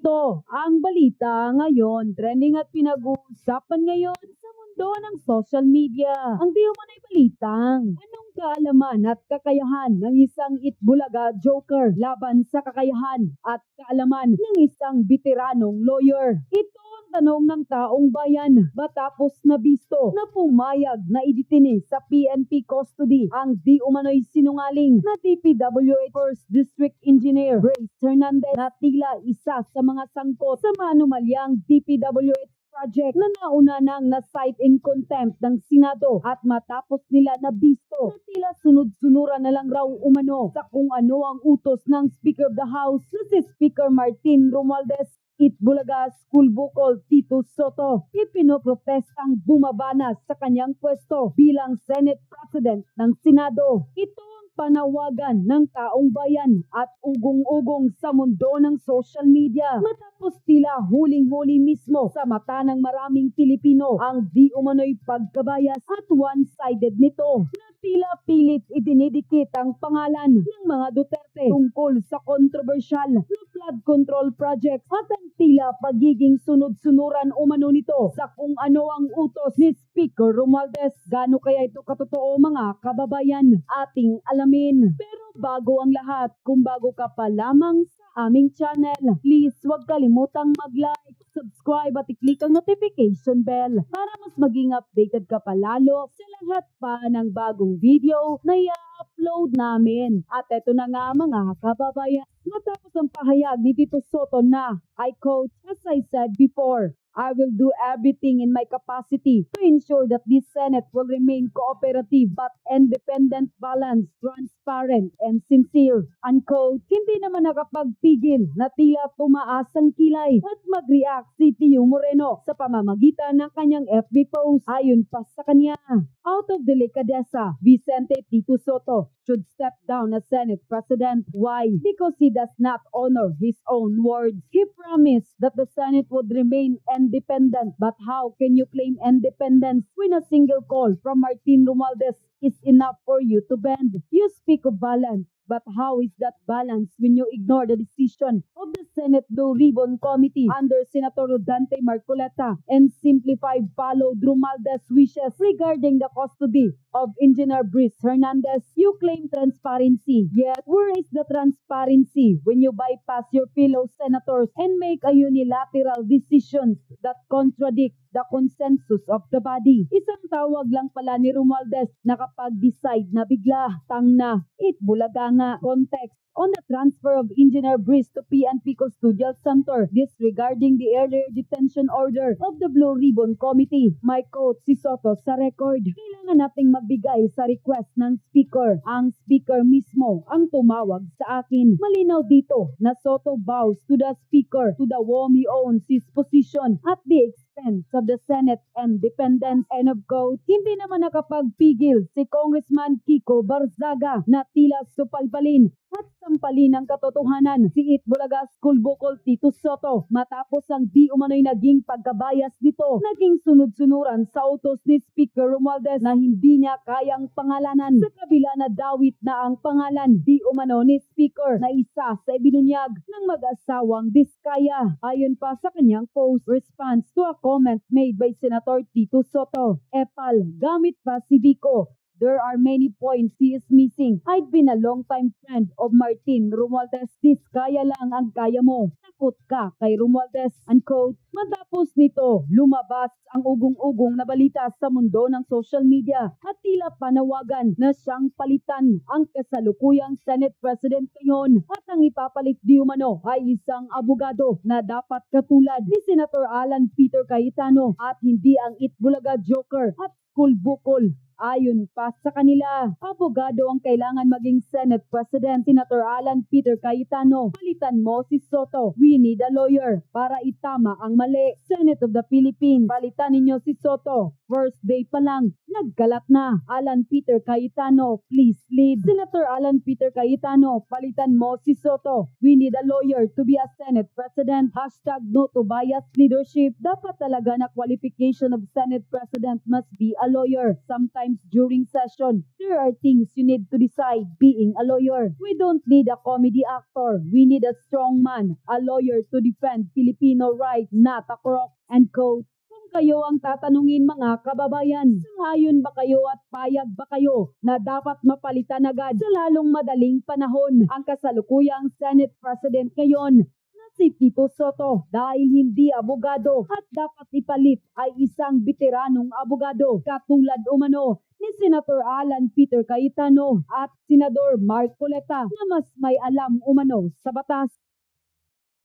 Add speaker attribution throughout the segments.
Speaker 1: Ito ang balita ngayon, trending at pinag-uusapan ngayon sa mundo ng social media. Ang di umanay balitang, anong kaalaman at kakayahan ng isang Itbulaga joker laban sa kakayahan at kaalaman ng isang veteranong lawyer? Ito ang tanong ng taong bayan matapos na bisto na pumayag na iditini sa PNP custody ang di umano'y sinungaling na DPWH 1st District Engineer Grace Hernandez na tila isa sa mga sangkot sa manumalyang DPWH project na nauna nang na-cite in contempt ng Senado at matapos nila na bisto na tila sunod-sunuran na lang raw umano sa kung ano ang utos ng Speaker of the House na si Speaker Martin Romualdez Itbulaga School Bukol Tito Soto. Ipinoprotestang bumabana sa kanyang pwesto bilang Senate President ng Senado. Ito ang panawagan ng taong bayan at ugong-ugong sa mundo ng social media matapos tila huling-huli mismo sa mata ng maraming Pilipino ang di umano'y pagkabayas at one-sided nito na tila pilit idinidikit ang pangalan ng mga Duterte tungkol sa kontrobersyal na flood control project at ang tila pagiging sunod-sunuran umano nito sa kung ano ang utos ni Speaker Romualdez. Gaano kaya ito katotoo mga kababayan? Ating alamin. Pero bago ang lahat, kung bago ka pa lamang sa aming channel, please huwag kalimutang mag-like, subscribe at i-click ang notification bell para mas maging updated ka palalo sa lahat pa ng bagong video na i-upload namin. At eto na nga mga kababayan, matapos ang pahayag ni Tito Soto na, I quote, "As I said before, I will do everything in my capacity to ensure that this Senate will remain cooperative but independent, balanced, transparent, and sincere." Unquote. Hindi naman nakapagpigil na tila tumaas ang kilay at mag-react si Tio Moreno sa pamamagitan ng kanyang FB post. Ayon pa sa kanya, out of delicadeza, Vicente Tito Soto should step down as Senate President. Why? Because he does not honor his own words. He promised that the Senate would remain independent. But how can you claim independence when a single call from Martin Romualdez is enough for you to bend? You speak of balance. But how is that balance when you ignore the decision of the Senate Blue Ribbon Committee under Senator Rodante Marcoleta and simplify followed Romualdez wishes regarding the custody of Engineer Grace Hernandez? You claim transparency, yet where is the transparency when you bypass your fellow senators and make a unilateral decisions that contradict the consensus of the body? Isang tawag lang pala ni Romualdez na kapag decide na bigla, tang na, Itbulaga nga. Context on the transfer of Engineer Grace to PNP Custodial Center disregarding the earlier detention order of the Blue Ribbon Committee. May quote si Soto sa record, kailangan nating magbigay sa request ng Speaker. Ang Speaker mismo ang tumawag sa akin. Malinaw dito na Soto bows to the Speaker to the whom he owns his position at the expense of the Senate independence. End of quote. Hindi naman nakapagpigil si Congressman Kiko Barzaga na tila supalpalin at sampalin ng katotohanan si Itbulaga School Bukol Tito Soto matapos ang di umano'y naging pagkabayas nito. Naging sunod-sunuran sa utos ni Speaker Romualdez na hindi niya kayang pangalanan sa kabila na dawit na ang pangalan di umano ni Speaker na isa sa ibinunyag ng mag-asawang Diskaya. Ayon pa sa kanyang post response to a comment made by Senator Tito Soto, Epal, gamit pa si Vico. There are many points he is missing. I've been a long-time friend of Martin Romualdez. Diskaya lang ang kaya mo. Takot ka kay Romualdez. Unquote. Matapos nito, lumabas ang ugong-ugong na balita sa mundo ng social media at tila panawagan na siyang palitan ang kasalukuyang Senate President ngayon at ang ipapalit di umano ay isang abogado na dapat katulad ni Senator Alan Peter Cayetano at hindi ang Itbulaga joker at School Bukol. Ayon pa sa kanila, abogado ang kailangan maging Senate President. Senator Alan Peter Cayetano, palitan mo si Soto. We need a lawyer para itama ang mali. Senate of the Philippines, palitan ninyo si Soto. First day pa lang, nagkalat na. Alan Peter Cayetano, please leave. Senator Alan Peter Cayetano, palitan mo si Soto. We need a lawyer to be a Senate President. Hashtag no to bias leadership. Dapat talaga na qualification of Senate President must be a lawyer. Sometimes sometimes during session, there are things you need to decide being a lawyer. We don't need a comedy actor. We need a strong man, a lawyer to defend Filipino rights, not a crook and coat. Kung kayo ang tatanungin mga kababayan, sangayon ba kayo at payag ba kayo na dapat mapalitan agad sa lalong madaling panahon ang kasalukuyang Senate President ngayon na si Tito Soto dahil hindi abogado at dapat ipalit ay isang veteranong abogado katulad umano ni Senator Alan Peter Cayetano at Senador Mark Coleta na mas may alam umano sa batas.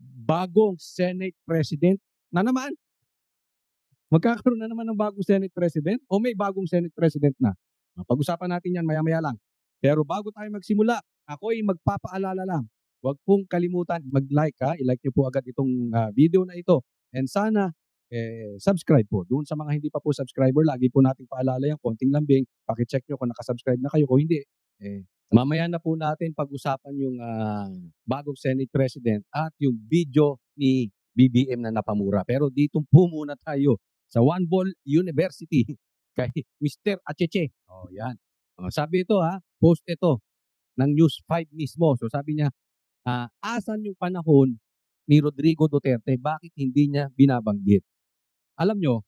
Speaker 2: Bagong Senate President na naman. Magkakaroon na naman ng bagong Senate President o may bagong Senate President na? Pag-usapan natin yan maya-maya lang. Pero bago tayo magsimula, ako'y magpapaalala lang. Huwag pong kalimutan mag-like ha. I-like nyo po agad itong video na ito. And sana subscribe po. Doon sa mga hindi pa po subscriber, lagi po nating paalala yan. Konting lambing. Paki-check nyo kung nakasubscribe na kayo. Kung hindi, mamaya na po natin pag-usapan yung bagong Senate President at yung video ni BBM na napamura. Pero dito po muna tayo sa One Ball University kay Mr. Acheche. Oh, yan. Sabi ito post ito ng News 5 mismo. So sabi niya, asan yung panahon ni Rodrigo Duterte? Bakit hindi niya binabanggit? Alam nyo,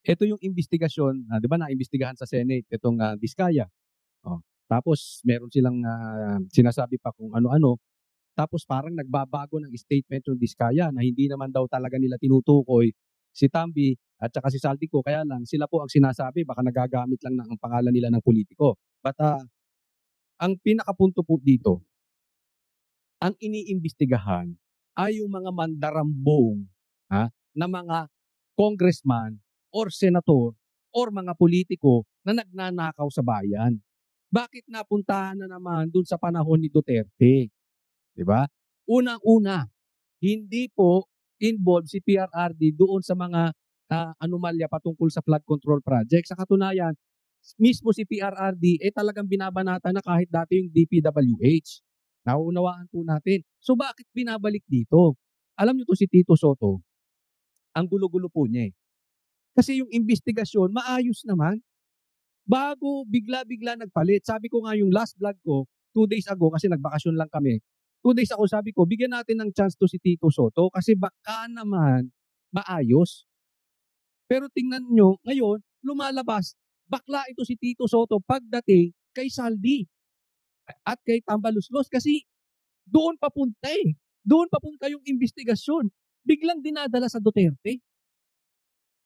Speaker 2: ito yung investigasyon, di ba na-imbestigahan sa Senate, itong Diskaya. Tapos meron silang sinasabi pa kung ano-ano. Tapos parang nagbabago ng statement yung Diskaya na hindi naman daw talaga nila tinutukoy si Tambi at saka si Saldico. Kaya lang sila po ang sinasabi, baka nagagamit lang ng pangalan nila ng politiko. But ang pinakapunto po dito, ang iniimbestigahan ay yung mga mandarambong na mga congressman or senator or mga politiko na nagnanakaw sa bayan. Bakit napuntahan na naman dun sa panahon ni Duterte? Diba? Unang-una, hindi po involved si PRRD doon sa mga anomalya patungkol sa flood control project. Sa katunayan, mismo si PRRD talagang binabanata na kahit dati yung DPWH. Nauunawaan po natin. So bakit binabalik dito? Alam niyo to si Tito Soto, ang gulo-gulo po niya Kasi yung investigasyon, maayos naman. Bago bigla-bigla nagpalit. Sabi ko nga yung last vlog ko, 2 days ago, kasi nagbakasyon lang kami. 2 days ako sabi ko, bigyan natin ng chance to si Tito Soto kasi baka naman maayos. Pero tingnan nyo, ngayon, lumalabas, bakla ito si Tito Soto pagdating kay Saldi at kay Tambaluslos kasi doon papunta Doon papunta yung investigasyon. Biglang dinadala sa Duterte.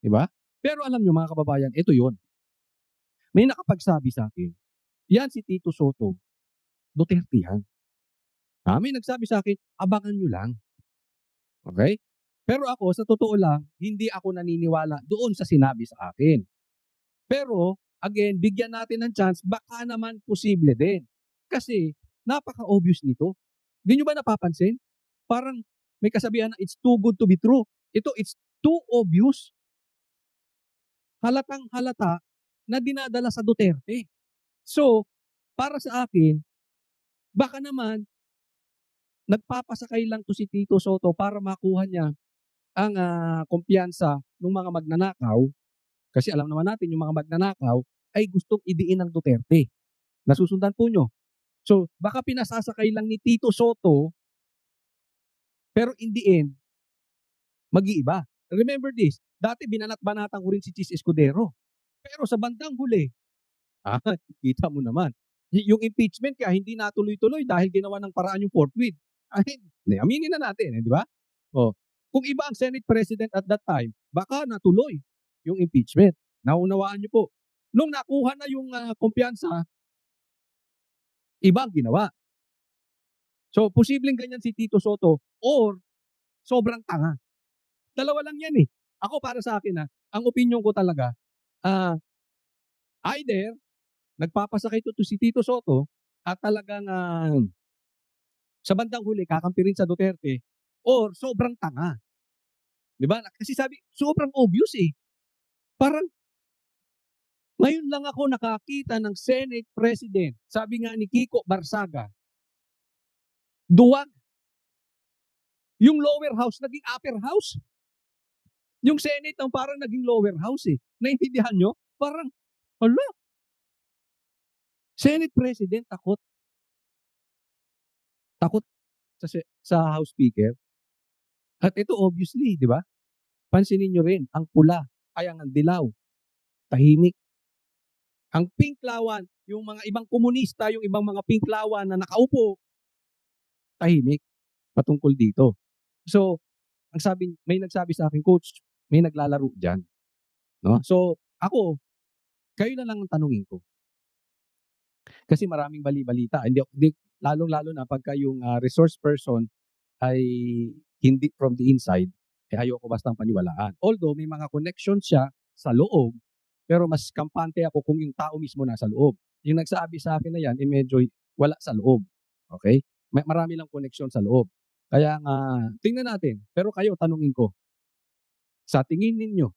Speaker 2: Diba? Pero alam nyo mga kababayan, ito yon. May nakapagsabi sa akin, yan si Tito Soto, Duterte yan. May nagsabi sa akin, abangan nyo lang. Okay? Pero ako, sa totoo lang, hindi ako naniniwala doon sa sinabi sa akin. Pero, again, bigyan natin ng chance, baka naman posible din. Kasi, napaka-obvious nito. Di nyo ba napapansin? Parang may kasabihan na it's too good to be true. Ito, it's too obvious. Halatang halata na dinadala sa Duterte. So, para sa akin, baka naman, nagpapasakay lang to si Tito Soto para makuha niya ang kumpiyansa ng mga magnanakaw. Kasi alam naman natin, yung mga magnanakaw ay gustong idiin ng Duterte. Nasusundan po nyo. So, baka pinasasakay lang ni Tito Soto, pero in the end, mag-iiba. Remember this, dati binanat-banatan ko rin si Chis Escudero. Pero sa bandang huli, kita mo naman, yung impeachment kaya hindi natuloy-tuloy dahil ginawa ng paraan yung forthwith. Aminin na natin, di ba? Kung iba ang Senate President at that time, baka natuloy yung impeachment. Naunawaan niyo po. Nung nakuha na yung kumpiyansa, iba ang ginawa. So, posibleng ganyan si Tito Soto or sobrang tanga. Dalawa lang yan Ako para sa akin ang opinion ko talaga, either nagpapasakay to si Tito Soto at talagang sa bandang huli kakampi rin sa Duterte or sobrang tanga. Di ba? Kasi sabi, sobrang obvious Parang, ngayon lang ako nakakita ng Senate President. Sabi nga ni Kiko Barsaga, duwag. Yung lower house, naging upper house. Yung Senate ang parang naging lower house Naintindihan nyo? Parang, Hala, Senate President takot. Takot sa House Speaker. At ito obviously, di ba? Pansinin nyo rin, ang pula, ang dilaw, tahimik. Ang pinklawan, yung mga ibang komunista, yung ibang mga pinklawan na nakaupo, tahimik patungkol dito. So, may nagsabi sa akin, Coach, may naglalaro dyan. No? So, kayo na lang ang tanungin ko. Kasi maraming bali-balita. Lalong-lalo na pagka yung resource person ay hindi from the inside, ayoko bastang paniwalaan. Although may mga connections siya sa loob, pero mas kampante ako kung yung tao mismo nasa loob. Yung nagsabi sa akin na yan, medyo wala sa loob. Okay? Marami lang connection sa loob. Kaya nga, tingnan natin. Pero kayo, tanungin ko, sa tingin ninyo,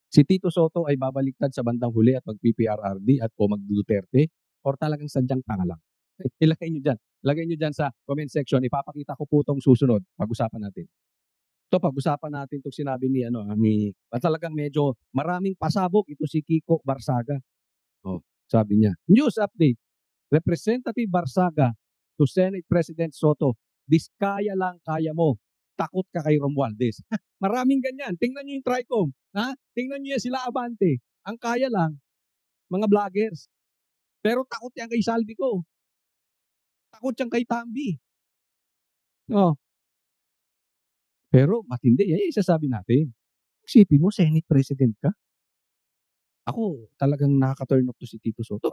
Speaker 2: si Tito Soto ay babaliktad sa bandang huli at mag-PPRRD at o mag-Duterte or talagang sadyang tanga lang? Ilagay nyo dyan. Lagay nyo dyan sa comment section. Ipapakita ko po itong susunod. Pag-usapan natin. Ito, pag-usapan natin itong sinabi at talagang medyo maraming pasabog ito si Kiko Barsaga. Sabi niya, news update. Representative Barsaga to Senate President Soto, diskaya lang kaya mo. Takot ka kay Romualdez. Maraming ganyan. Tingnan nyo yung Tricom. Tingnan nyo yan sila Abante. Ang kaya lang, mga vloggers. Pero takot yan kay Saldico. Takot yan kay Tambi. Pero matindi. Isasabi natin. Isipin mo, Senate President ka. Ako, talagang nakaka-turn off to si Tito Soto.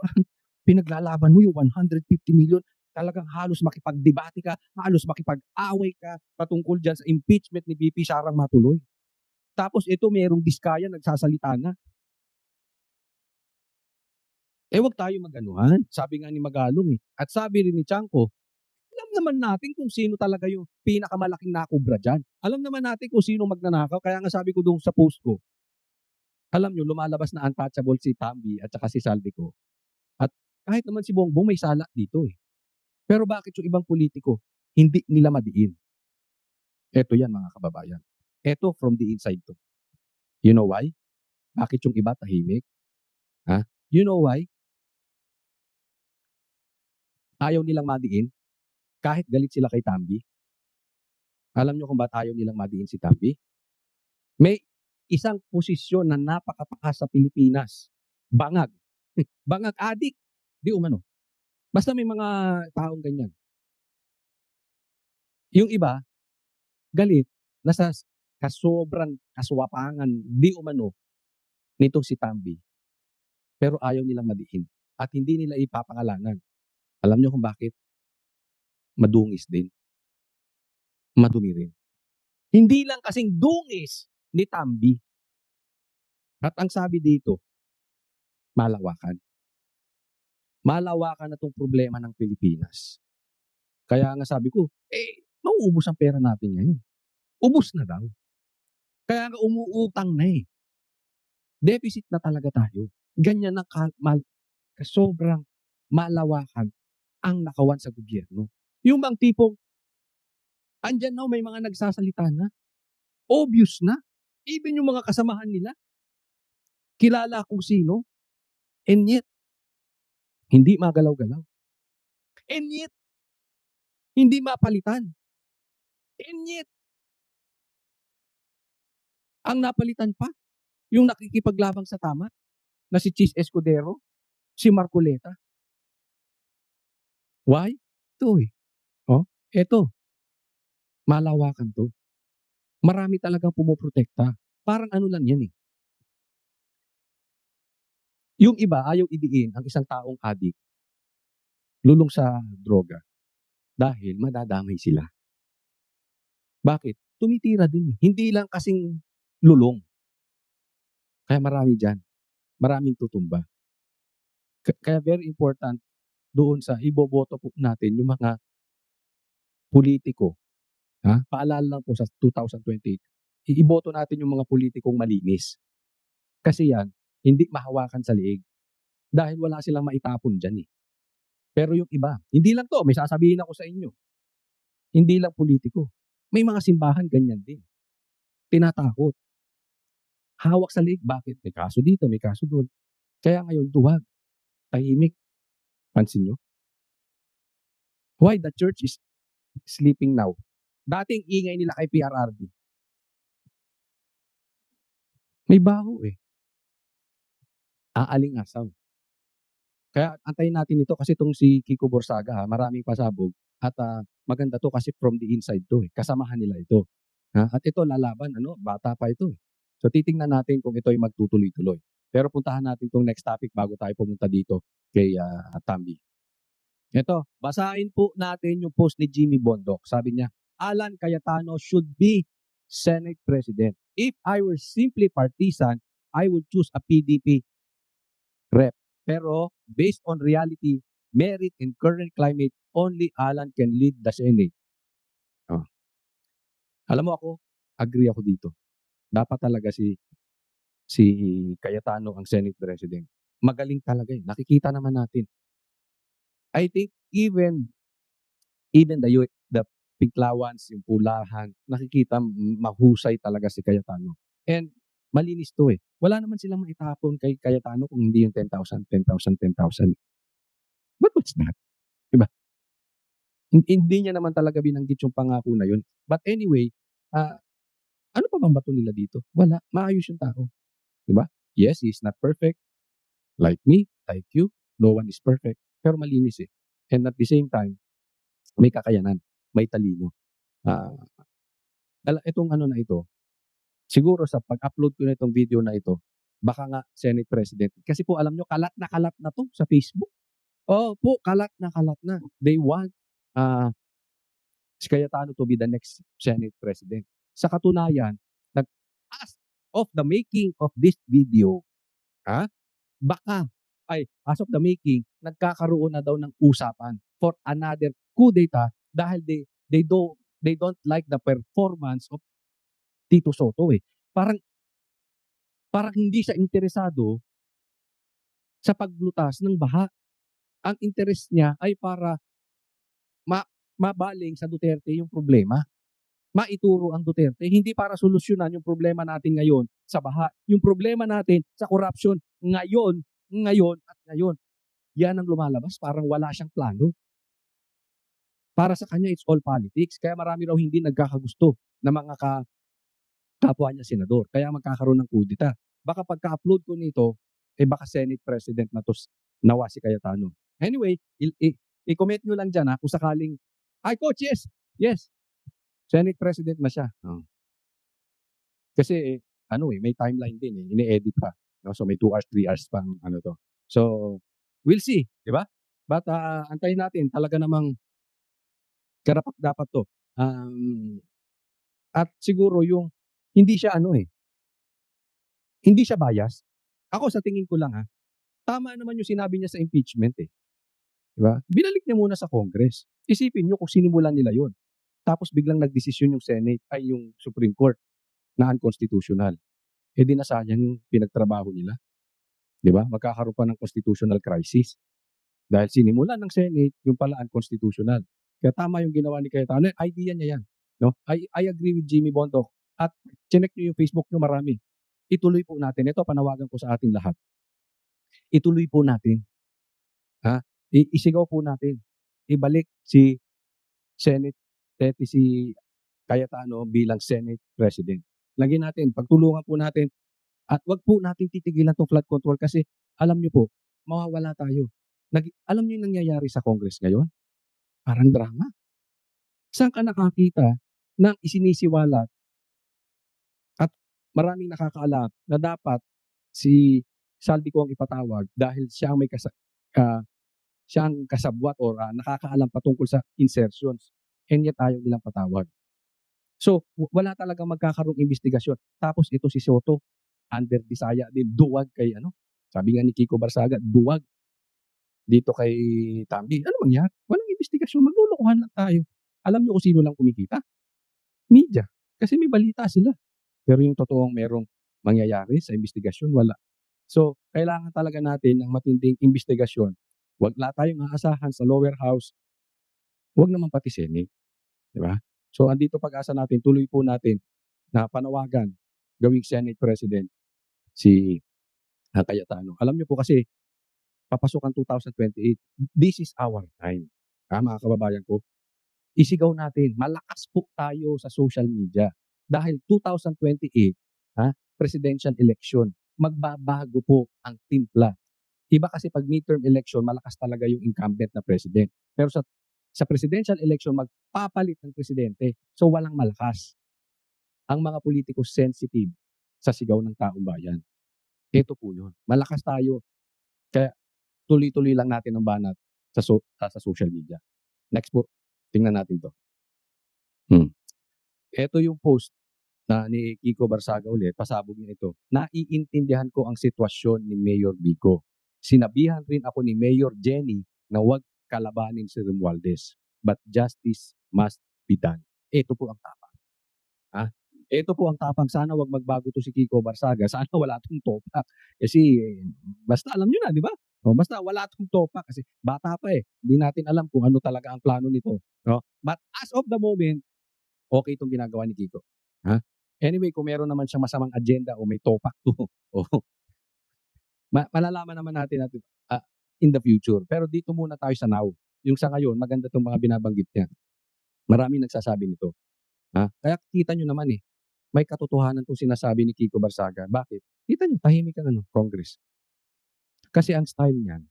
Speaker 2: Pinaglalaban mo yung 150 million. Talagang halos makipagdebate ka, halos makipag-away ka patungkol dyan sa impeachment ni VP Sarang matuloy. Tapos ito merong diskaya, nagsasalita na. Wag tayo maganuhan. Sabi nga ni Magalong At sabi rin ni Chanko, alam naman natin kung sino talaga yung pinakamalaking nakubra dyan. Alam naman natin kung sino magnanakaw. Kaya nga sabi ko doon sa post ko, alam nyo, lumalabas na untouchable si Tambi at saka si Saldico. At kahit naman si Bongbong may sala dito Pero bakit yung ibang politiko, hindi nila madiin? Ito yan mga kababayan. Ito from the inside to. You know why? Bakit yung iba tahimik? You know why? Ayaw nilang madiin kahit galit sila kay Tambi. Alam nyo kung ba't ayaw nilang madiin si Tambi? May isang posisyon na napakataas sa Pilipinas. Bangag. Bangag adik. Di umano. Basta may mga taong ganyan. Yung iba, galit na sa kasobrang kaswapangan, di umano, nito si Tambi. Pero ayaw nilang madiin. At hindi nila ipapangalanan. Alam nyo kung bakit? Madungis din. Madumi rin. Hindi lang kasing dungis ni Tambi. At ang sabi dito, malawakan. Malawakan na itong problema ng Pilipinas. Kaya nga sabi ko, mauubos ang pera natin ngayon. Ubus na daw. Kaya nga umuutang na Deficit na talaga tayo. Ganyan ang sobrang malawakan ang nakawan sa gobyerno. Yung bang tipong, andyan na may mga nagsasalita na. Obvious na. Even yung mga kasamahan nila, kilala kung sino. And yet, hindi magalaw-galaw. And yet, hindi mapalitan. And yet, ang napalitan pa, yung nakikipaglabang sa tama, na si Chis Escudero, si Marcoleta. Why? Ito Ito. Malawakan to. Marami talagang pumoprotekta. Parang ano lang yan Yung iba, ayaw idiin ang isang taong adik, lulong sa droga, dahil madadamay sila. Bakit? Tumitira din Hindi lang kasing lulong. Kaya marami dyan. Maraming tutumba. Kaya very important doon sa iboboto po natin yung mga politiko. Paalala lang po sa 2028. Iboto natin yung mga politikong malinis. Kasi yan, hindi mahawakan sa liig. Dahil wala silang maitapon dyan Pero yung iba, hindi lang to, may sasabihin ako sa inyo. Hindi lang politiko. May mga simbahan ganyan din. Tinatakot. Hawak sa leeg. Bakit? May kaso dito, may kaso doon. Kaya ngayon, duwag, tahimik. Pansin nyo? Why the church is sleeping now? Dating ingay nila kay PRRD. May baho eh. Aaling-asaw. Kaya antayin natin ito kasi itong si Kiko Borsaga, maraming pasabog at maganda to kasi from the inside to eh. Kasamahan nila ito. At ito lalaban, bata pa ito eh. So titingnan natin kung ito ay magtutuloy-tuloy. Pero puntahan natin itong next topic bago tayo pumunta dito kay Tambi. Ito, basahin po natin yung post ni Jimmy Bondoc. Sabi niya, Alan Cayetano should be Senate President. If I were simply partisan, I would choose a PDP rep. Pero based on reality, merit, and current climate, only Alan can lead the Senate. Alam mo ako, agree ako dito. Dapat talaga si Cayetano ang Senate President. Magaling talaga eh. Nakikita naman natin. I think even the Pinklawans, yung Pulahan, nakikita mahusay talaga si Cayetano. And malinis to eh. Wala naman silang maitapon kay Cayetano kung hindi yung 10,000. But what's that? Diba? Hindi niya naman talaga binanggit yung pangako na yun. But anyway, ano pa bang bato nila dito? Wala. Maayos yung tao. Diba? Yes, he's not perfect. Like me, like you, no one is perfect. Pero malinis eh. And at the same time, may kakayanan, may talino. Itong na ito, siguro sa pag-upload ko na itong video na ito, baka nga Senate President. Kasi po alam nyo, kalat na to sa Facebook. Oh po, kalat na. They want si Cayetano to be the next Senate President. Sa katunayan, as of the making of this video, as of the making, nagkakaroon na daw ng usapan for another coup d'etat dahil they don't like the performance of Tito Sotto eh. Parang hindi siya interesado sa paglutas ng baha. Ang interest niya ay para mabaling sa Duterte yung problema. Maituro ang Duterte, hindi para solusyonan yung problema natin ngayon sa baha. Yung problema natin sa corruption ngayon. Yan ang lumalabas, parang wala siyang plano. Para sa kanya, it's all politics. Kaya marami raw hindi nagkakagusto na mga kapwa niya senador. Kaya magkakaroon ng kudita. Baka pagka-upload ko nito, baka Senate President na to nawa si Cayetano. Anyway, i-comment nyo lang dyan kung sakaling, Coach, yes. Senate President na siya. Kasi, may timeline din eh. Ini-edit pa. No? So, may 2 hours, 3 hours pang to. So, we'll see. Di ba? But, antayin natin. Talaga namang karapat dapat to. At siguro yung, hindi siya hindi siya bias. Ako sa tingin ko lang tama naman yung sinabi niya sa impeachment eh. Di ba? Binalik niya muna sa Congress. Isipin niyo kung sinimulan nila yon. Tapos biglang nagdesisyon yung Senate ay yung Supreme Court na unconstitutional. Di nasayang yung pinagtrabaho nila. Di ba? Magkakaroon pa ng constitutional crisis. Dahil sinimulan ng Senate, yung pala unconstitutional. Kaya tama yung ginawa ni Cayetano. Idea niya yan. No? I agree with Jimmy Bondoc. At chinek nyo yung Facebook nyo marami. Ituloy po natin. Ito, panawagan ko sa ating lahat. Ituloy po natin. Isigaw po natin. Ibalik si Cayetano bilang Senate President. Lagyan natin, pagtulungan po natin. At wag po natin titigilan itong flood control kasi alam nyo po, mawawala tayo. Alam nyo yung nangyayari sa Congress ngayon? Parang drama. Saan ka nakakita ng isinisiwalat at maraming nakakaalam na dapat si Saldi ko ang ipatawag dahil siya ang may siyang kasabwat or nakakaalam patungkol sa insertions and yet ayaw nilang patawag. So, wala talagang magkakaroong investigasyon. Tapos ito si Soto, under Disaya din, duwag kay sabi nga ni Kiko Barsaga, duwag dito kay Tambi. Ano mangyari? Walang investigasyon, maglulukuhan lang tayo. Alam niyo kung sino lang kumikita? Media. Kasi may balita sila. Pero yung totoong merong mangyayari sa investigasyon, wala. So, kailangan talaga natin ng matinding investigasyon. Wag na tayong aasahan sa lower house. Wag naman pati Senate. Di ba? So, andito pag-asa natin, tuloy po natin na panawagan gawing Senate President si Cayetano. Alam niyo po kasi, papasok ang 2028. This is our time. Mga kababayan ko, isigaw natin, malakas po tayo sa social media. Dahil 2028, presidential election, magbabago po ang timpla. Iba kasi pag midterm election, malakas talaga yung incumbent na president. Pero sa presidential election, magpapalit ng presidente. So walang malakas. Ang mga politiko sensitive sa sigaw ng taong bayan. Ito po yun. Malakas tayo. Kaya tuloy-tuloy lang natin ang banat sa social media. Next po, tingnan natin to. Ito yung post na ni Kiko Barsaga ulit, pasabog niya ito. Naiintindihan ko ang sitwasyon ni Mayor Vico. Sinabihan rin ako ni Mayor Jenny na huwag kalabanin si Romualdez. But justice must be done. Ito po ang tapang. Ito po ang tapang. Sana wag magbago to si Kiko Barsaga. Sana wala tong topak. Kasi basta alam nyo na, di ba? Basta wala tong topak kasi bata pa eh. Hindi natin alam kung ano talaga ang plano nito. No? But as of the moment, okay itong ginagawa ni Kiko. Anyway, kung meron naman siyang masamang agenda o may topak to, malalaman naman natin in the future. Pero dito muna tayo sa now. Yung sa ngayon, maganda itong mga binabanggit niya. Marami nagsasabi nito. Kaya kita nyo naman may katotohanan itong sinasabi ni Kiko Barsaga. Bakit? Kita nyo, tahimik ang Congress. Kasi ang style niyan,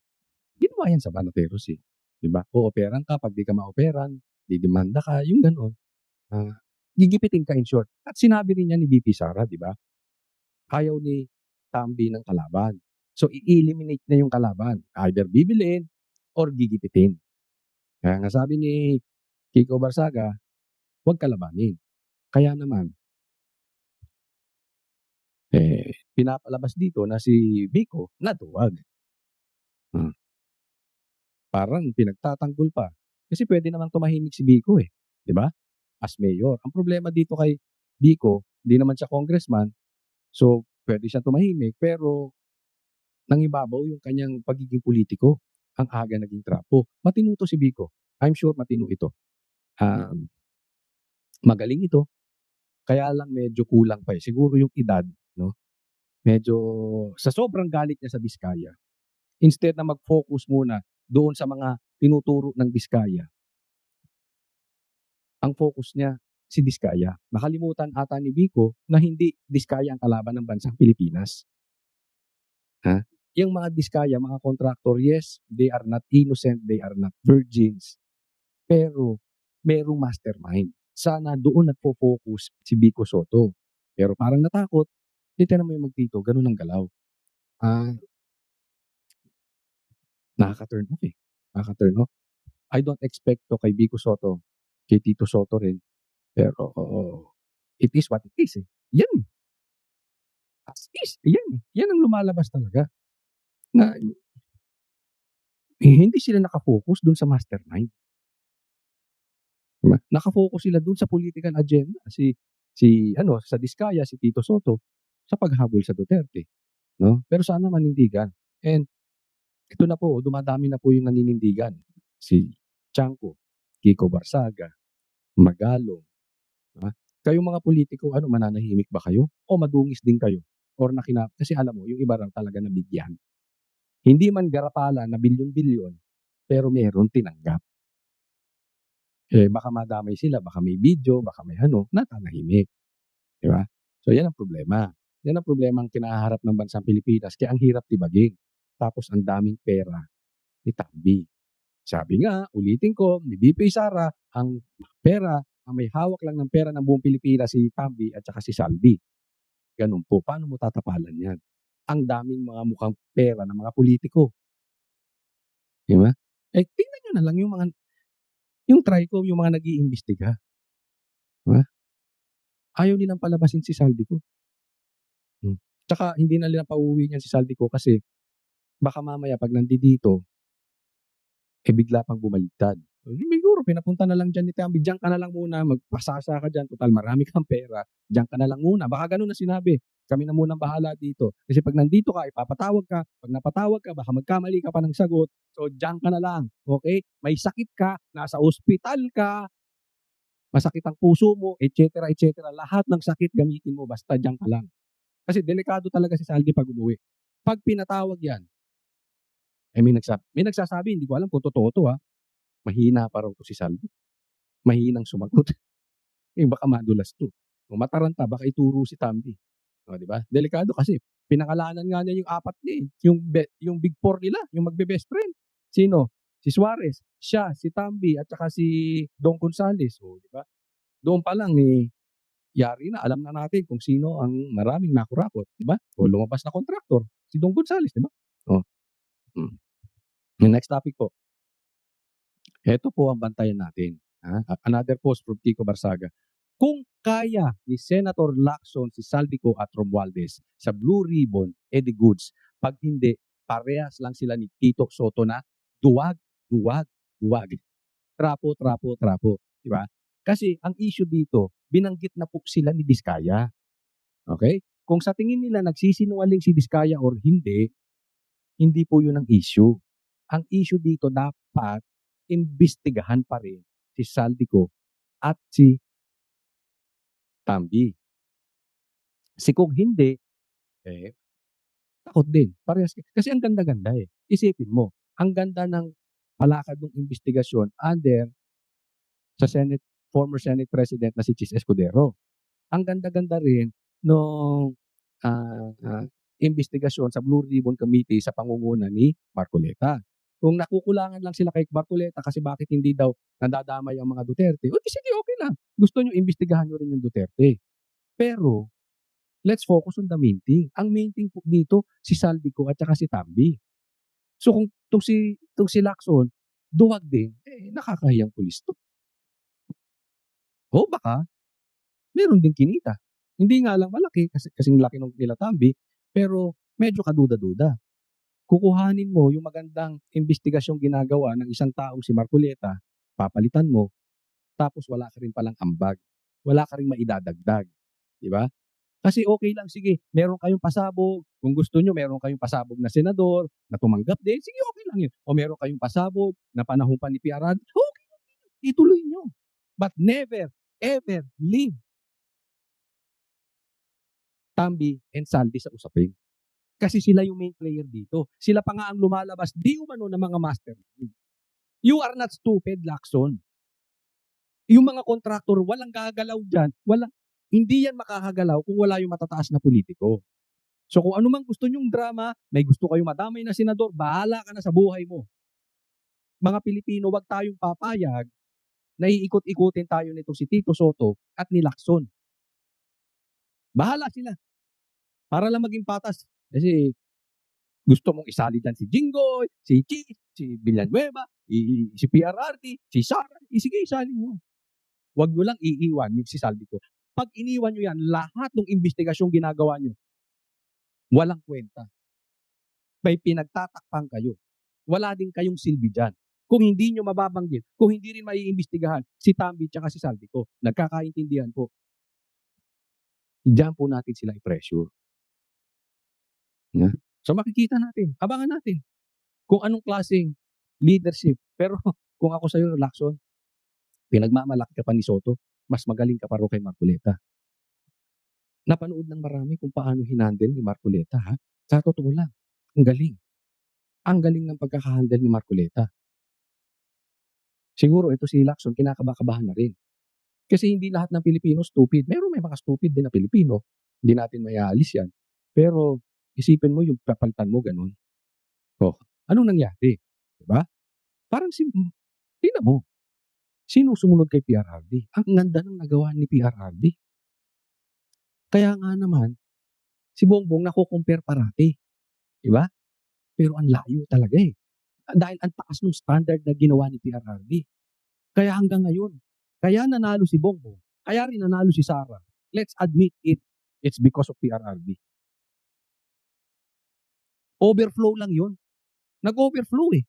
Speaker 2: ginawa yan sa Banateros eh. Diba? Ooperan ka, pag di ka maoperan, didemanda ka, yung gano'n. Gigipitin ka in short. At sinabi rin niya ni VP Sara, di ba? Ayaw ni Tambi ng kalaban. So, i-eliminate na yung kalaban. Either bibilin or gigipitin. Kaya nga sabi ni Kiko Barsaga, huwag kalabanin. Kaya naman, pinapalabas dito na si Vico natuwag. Parang pinagtatanggol pa. Kasi pwede namang tumahimik si Vico eh. Di ba? As mayor. Ang problema dito kay Vico, hindi naman siya congressman, so pwede siya tumahimik, pero nangibabaw yung kanyang pagiging politiko. Ang aga naging trapo. Matino to si Vico. I'm sure matino ito. Magaling ito. Kaya lang medyo kulang pa eh. Siguro yung edad, no? Medyo sa sobrang galit niya sa Diskaya, instead na mag-focus muna doon sa mga tinuturo ng Diskaya, ang focus niya si Diskaya. Nakalimutan ata ni Vico na hindi Diskaya ang kalaban ng bansang Pilipinas. Yung mga Diskaya, mga contractor, yes, they are not innocent, they are not virgins. Pero merong mastermind. Sana doon nagpo-focus si Vico Soto. Pero parang natakot, titignan mo yung magtito, ganun ang galaw. Nakaka-turn off eh. Nakaka-turn off. I don't expect to kay Vico Soto, kay Tito Soto rin. Pero it is what it is eh. Yan eh. As is. Yan eh. Yan ang lumalabas talaga. Na hindi sila nakafocus dun sa mastermind. Diba? Nakafocus sila dun sa political agenda. Sa Diskaya, si Tito Soto, sa paghabol sa Duterte. No? Pero sana manindigan. And ito na po, dumadami na po yung naninindigan. Si Chanco, Kiko Barsaga, Magalong. Kayong mga politiko, mananahimik ba kayo? O madungis din kayo? Or kasi alam mo, yung iba raw talaga nabigyan. Hindi man garapala na bilyon-bilyon, pero meron tinanggap. Baka madamay sila, baka may video, baka may natanahimik. Di ba? So yan ang problema. Yan ang problema ang kinaharap ng bansang Pilipinas. Kaya ang hirap tibagin. Tapos ang daming pera ni Tambi. Sabi nga, ulitin ko, ni VP Sara, ang may hawak lang ng pera ng buong Pilipinas si Tambi at saka si Saldi. Ganun po. Paano mo tatapalan yan? Ang daming mga mukhang pera ng mga politiko. Di ba? Tingnan nyo na lang yung TRICOM, yung mga nag-iimbestiga. Diba? Ayaw nilang palabasin si Saldi ko. Tsaka hindi na nila pauwi niyan si Saldi ko kasi baka mamaya pag nandito, bigla pang bumaliktad. Siguro pinapunta na lang dyan ni Tambi, diyan ka na lang muna, magpasasa ka dyan, total marami kang pera, diyan ka na lang muna. Baka ganun na sinabi, kami na munang bahala dito. Kasi pag nandito ka, ipapatawag ka, pag napatawag ka, baka magkamali ka pa ng sagot, so diyan ka na lang, okay? May sakit ka, nasa ospital ka, masakit ang puso mo, etc. Lahat ng sakit gamitin mo, basta diyan ka lang. Kasi delikado talaga si Saldi pag umuwi. Pag pinatawag yan, may nagsasabi, hindi ko alam kung totoo to mahina pa raw to si Saldi. Mahinang sumagot. Baka madulas to. Kung mataranta, baka ituro si Tambi. O, di ba? Delikado kasi. Pinangalanan nga niya yung apat niya eh. Yung big four nila, yung magbe-best friend. Sino? Si Suarez, siya, si Tambi, at saka si Don Gonzales. O, di ba? Doon pa lang yari na, alam na natin kung sino ang maraming nakurakot, di ba? O lumabas na kontraktor, si Don Gonzales, di ba? O. Yung next topic po. Ito po ang bantayan natin. Another post from Kiko Barsaga. Kung kaya ni Senator Lacson si Saldico at Romualdez sa Blue Ribbon, the goods. Pag hindi, parehas lang sila ni Tito Soto na duwag. Trapo. Di ba? Kasi ang issue dito, binanggit na po sila ni Diskaya. Okay? Kung sa tingin nila nagsisinungaling si Diskaya or hindi po yun ang issue. Ang issue dito dapat imbestigahan pa rin si Saldico at si Tambi. Kasi kung hindi, takot din. Parehas. Kasi ang ganda-ganda eh. Isipin mo, ang ganda ng palakad ng investigasyon under sa former Senate President na si Chis Escudero. Ang ganda-ganda rin nung investigasyon sa Blue Ribbon Committee sa pangunguna ni Marcoleta. Kung nakukulangan lang sila kay Marcoleta kasi bakit hindi daw nadadamay ang mga Duterte, o di sige, okay lang. Gusto nyo, imbestigahan nyo rin yung Duterte. Pero, let's focus on the main thing. Ang main thing po dito, si Saldico at saka si Tambi. So kung itong si Lacson, duwag din, nakakahiyang pulis to. O baka, meron din kinita. Hindi nga lang malaki, kasing laki ng nila Tambi, pero medyo kaduda-duda. Kukuhanin mo yung magandang investigasyong ginagawa ng isang taong si Marcoleta, papalitan mo, tapos wala ka rin palang ambag. Wala ka rin maidadagdag. Di ba? Kasi okay lang, sige, meron kayong pasabog. Kung gusto nyo, meron kayong pasabog na senador na tumanggap din, sige, okay lang yun. O meron kayong pasabog na panahon pa ni PRRD, okay lang yun. Ituloy nyo. But never, ever leave Tambi and Saldi sa usapin. Kasi sila yung main player dito. Sila pa nga ang lumalabas, di umano ng mga mastermind. You are not stupid, Lacson. Yung mga kontraktor, walang gagalaw dyan. Hindi yan makakagalaw kung wala yung matataas na politiko. So kung ano mang gusto nyong drama, may gusto kayong madamay na senador, bahala ka na sa buhay mo. Mga Pilipino, wag tayong papayag na iikot-ikutin tayo nito si Tito Soto at ni Lacson. Bahala sila. Para lang maging patas. Kasi gusto mong isali dyan si Jinggoy, si Chi, si Villanueva, si PRRD, si Sara. Sige, isali nyo. Huwag nyo lang iiwan yung si Saldico. Pag iniwan nyo yan, lahat ng investigasyong ginagawa nyo, walang kwenta. May pinagtatakpan kayo. Wala din kayong silbi dyan. Kung hindi nyo mababanggit, kung hindi rin maiimbestigahan si Tambi at si Saldico, nagkakaintindihan po. Diyan po natin sila i-pressure. So makikita natin, abangan natin kung anong klaseng leadership. Pero kung ako sa'yo, Lacson, pinagmamalaki ka pa ni Soto, mas magaling ka pa rin kay Marcoleta. Napanood ng marami kung paano hinandle ni Marcoleta, ha? Sa totoo lang, ang galing. Ang galing ng pagkakahandle ni Marcoleta. Siguro ito si Lacson, kinakabakabahan na rin. Kasi hindi lahat ng Pilipino stupid. May mga stupid din na Pilipino. Hindi natin mayaalis yan. Pero isipin mo yung papalitan mo ganun. Oh, anong nangyari? Diba? Parang tingnan mo. Sino sumunod kay PRRD? Ang ganda ng nagawa ni PRRD. Kaya nga naman, si Bongbong nako-compare parati. Diba? Pero ang layo talaga eh. Dahil ang taas ng standard na ginawa ni PRRD. Kaya hanggang ngayon, kaya nanalo si Bongbong, kaya rin nanalo si Sara. Let's admit it. It's because of PRRD. Overflow lang yun. Nag-overflow eh.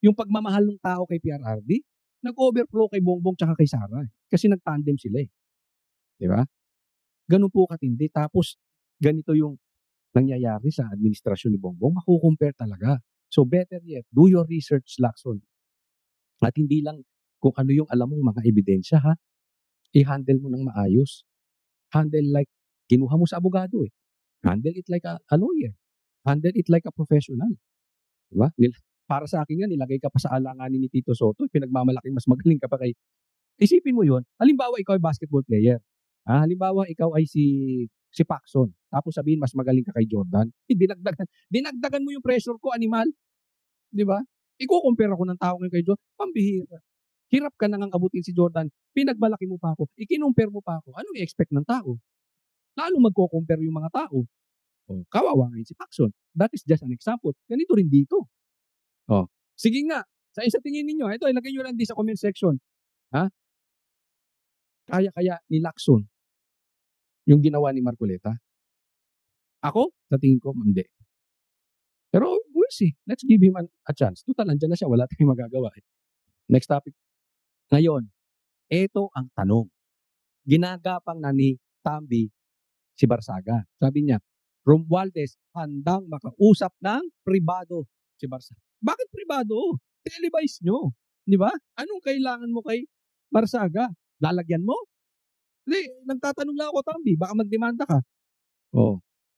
Speaker 2: Yung pagmamahal ng tao kay PRRD, nag-overflow kay Bongbong tsaka kay Sara. Kasi nag-tandem sila eh. Diba? Ganun po katindi. Tapos, ganito yung nangyayari sa administrasyon ni Bongbong. Makukompare talaga. So, better yet, do your research, Lacson. At hindi lang kung ano yung alam mong mga ebidensya, ha? I-handle mo ng maayos. Handle like, kinuha mo sa abogado eh. Handle it like a lawyer. Handle it like a professional. Diba? Para sa akin nga, nilagay ka pa sa alanganin ni Tito Soto, pinagmamalaking mas magaling ka pa kay... Isipin mo yun, halimbawa ikaw ay basketball player. Halimbawa ikaw ay si Paxson. Tapos sabihin mas magaling ka kay Jordan. Dinagdagan mo yung pressure ko, animal. Di ba? Iko-compare ako ng tao ngayon kay Jordan. Pambihira. Hirap ka nang abutin si Jordan. Pinagbalaki mo pa ako. Ikinumpare mo pa ako. Anong i-expect ng tao? Lalo magko-compare yung mga tao. Kawawa ngayon si Paxson. That is just an example. Ganito rin dito. Sige nga. Sa tingin ninyo, ito, ilagay nyo lang din sa comment section. Kaya ni Lacson yung ginawa ni Marcoleta? Ako, sa tingin ko, hindi. Pero we'll see. Let's give him a chance. Total, andyan na siya. Wala tayong magagawa. Next topic. Ngayon, ito ang tanong. Ginagapang na ni Tambi si Barsaga. Sabi niya, Romualdez handang makausap ng pribado si Barsaga. Bakit pribado? Televise nyo. Di ba? Anong kailangan mo kay Barsaga? Lalagyan mo? Hindi, nagtatanong lang ako, Tambi. Baka magdemanda ka.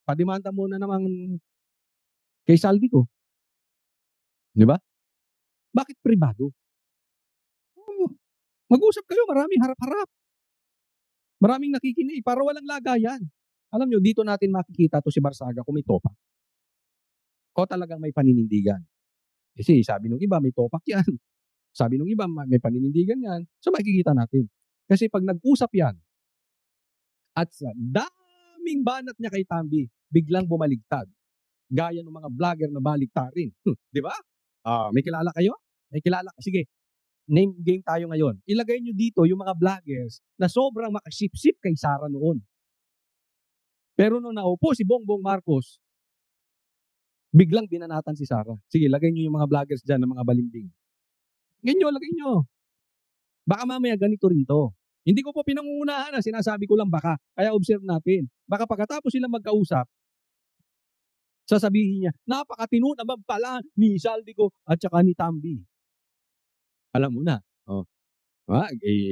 Speaker 2: Pademanda muna naman kay Salvi ko. Di ba? Bakit pribado? Mag-usap kayo, maraming harap-harap. Maraming nakikinig para walang lagayan. Alam nyo, dito natin makikita to si Barsaga kung may topak. O talagang may paninindigan. Kasi sabi nung iba, may topak yan. Sabi nung iba, may paninindigan yan. So makikita natin. Kasi pag nag-usap yan, at sa daming banat niya kay Tambi, biglang bumaligtad. Gaya ng mga vlogger na baligtarin. Di ba? May kilala kayo? May kilala? Sige, name game tayo ngayon. Ilagay nyo dito yung mga vloggers na sobrang makasip-sip kay Sara noon. Pero nung naupo si Bongbong Marcos, biglang binanatan si Sara. Sige, lagay nyo yung mga vloggers dyan ng mga balimbing. Ganyan, lagay nyo. Baka mamaya ganito rin to. Hindi ko po pinangungunahan na sinasabi ko lang baka. Kaya observe natin. Baka pagkatapos sila magkausap, sasabihin niya, napakatino naman pala ni Saldico at saka ni Tambi. Alam mo na.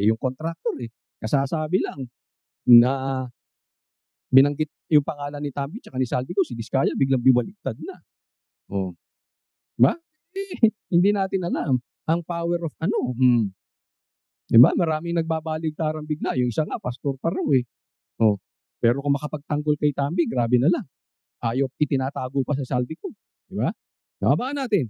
Speaker 2: Yung contractor kasasabi lang na binanggit yung pangalan ni Tambi at saka ni Saldico, si Diskaya biglang biwaligtad na. Ba? Hindi natin alam ang power of Diba? Maraming nagbabaligtaran bigla. Yung isa nga, pastor pa raw Pero kung makapagtanggol kay Tambi, grabe na lang. Ayaw, itinatago pa sa Saldico. Diba? Nakabaan natin.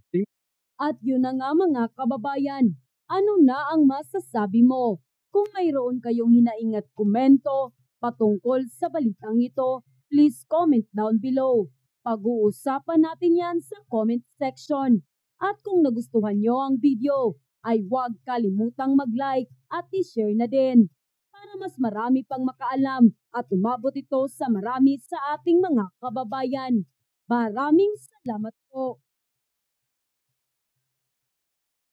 Speaker 1: At yun na nga mga kababayan, ano na ang masasabi mo? Kung mayroon kayong hinaingat komento patungkol sa balitang ito, please comment down below. Pag-uusapan natin yan sa comment section. At kung nagustuhan nyo ang video, ay huwag kalimutang mag-like at i-share na din para mas marami pang makaalam at umabot ito sa marami sa ating mga kababayan. Maraming salamat po.